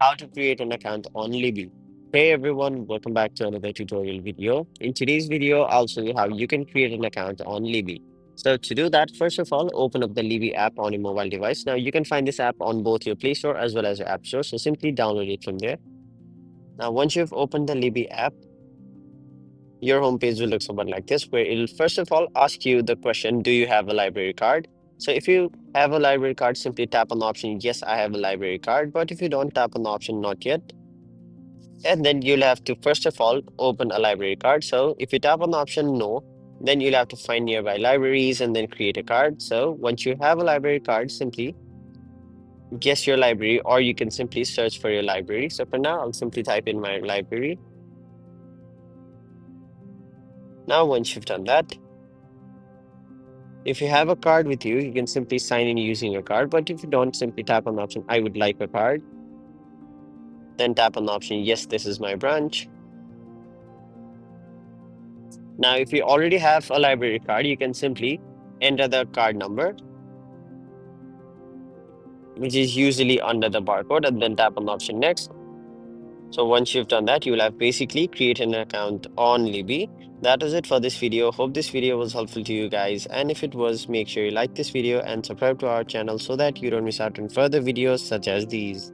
How to create an account on Libby. Hey everyone, welcome back to another tutorial video. In today's video, I'll show you how you can create an account on Libby. So to do that, first of all, open up the Libby app on your mobile device. Now you can find this app on both your Play Store as well as your App Store. So simply download it from there. Now once you've opened the Libby app, your homepage will look somewhat like this, where it'll first of all ask you the question, do you have a library card? So if you have a library card, simply tap on the option, yes, I have a library card. But if you don't, tap on the option, not yet. And then you'll have to first of all open a library card. So if you tap on the option no, then you'll have to find nearby libraries and then create a card. So once you have a library card, simply guess your library, or you can simply search for your library. So for now, I'll simply type in my library. Now, once you've done that, if you have a card with you, you can simply sign in using your card. But if you don't, simply tap on the option, I would like a card. Then tap on the option, yes, this is my branch. Now, if you already have a library card, you can simply enter the card number, which is usually under the barcode, and then tap on the option next. So once you've done that, you will have basically created an account on Libby. That is it for this video. Hope this video was helpful to you guys. And if it was, make sure you like this video and subscribe to our channel so that you don't miss out on further videos such as these.